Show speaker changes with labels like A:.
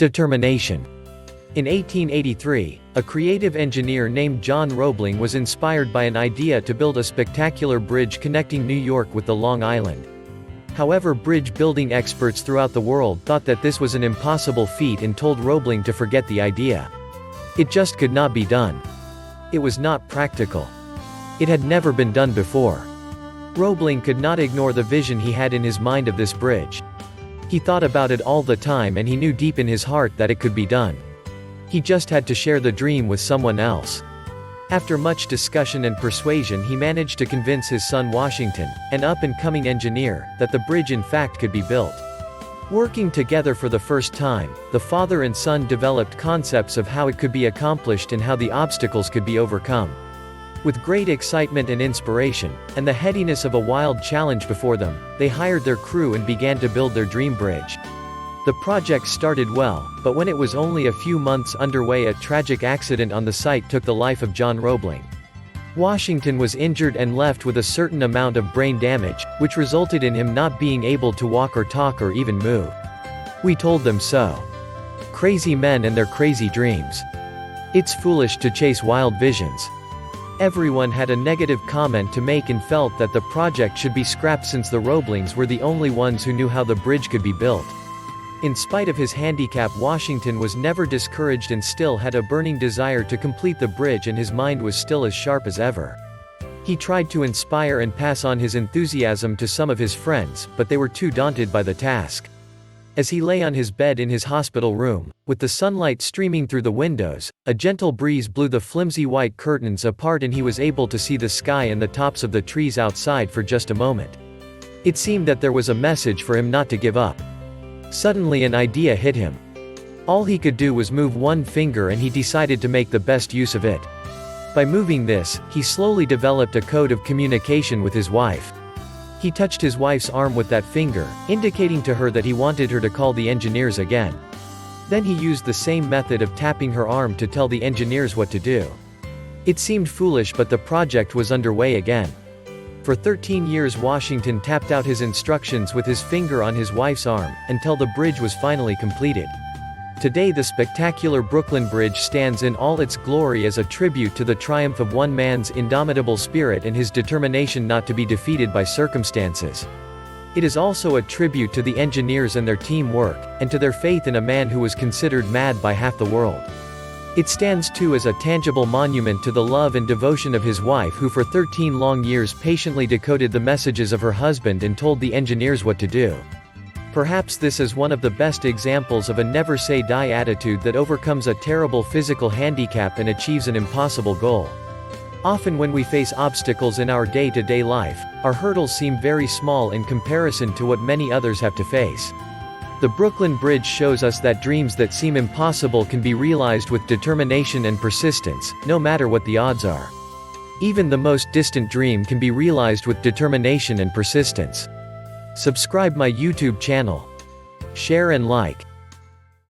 A: Determination. In 1883, a creative engineer named John Roebling was inspired by an idea to build a spectacular bridge connecting New York with the Long Island. However, bridge building experts throughout the world thought that this was an impossible feat and told Roebling to forget the idea. It just could not be done. It was not practical. It had never been done before. Roebling could not ignore the vision he had in his mind of this bridge. He thought about it all the time and he knew deep in his heart that it could be done. He just had to share the dream with someone else. After much discussion and persuasion, he managed to convince his son Washington, an up-and-coming engineer, that the bridge in fact could be built. Working together for the first time, the father and son developed concepts of how it could be accomplished and how the obstacles could be overcome. With great excitement and inspiration, and the headiness of a wild challenge before them, they hired their crew and began to build their dream bridge. The project started well, but when it was only a few months underway, a tragic accident on the site took the life of John Roebling. Washington was injured and left with a certain amount of brain damage, which resulted in him not being able to walk or talk or even move. We told them so. Crazy men and their crazy dreams. It's foolish to chase wild visions. Everyone had a negative comment to make and felt that the project should be scrapped since the Roeblings were the only ones who knew how the bridge could be built. In spite of his handicap, Washington was never discouraged and still had a burning desire to complete the bridge, and his mind was still as sharp as ever. He tried to inspire and pass on his enthusiasm to some of his friends, but they were too daunted by the task. As he lay on his bed in his hospital room, with the sunlight streaming through the windows, a gentle breeze blew the flimsy white curtains apart and he was able to see the sky and the tops of the trees outside for just a moment. It seemed that there was a message for him not to give up. Suddenly an idea hit him. All he could do was move one finger, and he decided to make the best use of it. By moving this, he slowly developed a code of communication with his wife. He touched his wife's arm with that finger, indicating to her that he wanted her to call the engineers again. Then he used the same method of tapping her arm to tell the engineers what to do. It seemed foolish, but the project was underway again. For 13 years Washington tapped out his instructions with his finger on his wife's arm, until the bridge was finally completed. Today the spectacular Brooklyn Bridge stands in all its glory as a tribute to the triumph of one man's indomitable spirit and his determination not to be defeated by circumstances. It is also a tribute to the engineers and their teamwork, and to their faith in a man who was considered mad by half the world. It stands too as a tangible monument to the love and devotion of his wife, who for 13 long years patiently decoded the messages of her husband and told the engineers what to do. Perhaps this is one of the best examples of a never say die attitude that overcomes a terrible physical handicap and achieves an impossible goal. Often when we face obstacles in our day-to-day life, our hurdles seem very small in comparison to what many others have to face. The Brooklyn Bridge shows us that dreams that seem impossible can be realized with determination and persistence, no matter what the odds are. Even the most distant dream can be realized with determination and persistence. Subscribe my YouTube channel. Share and like.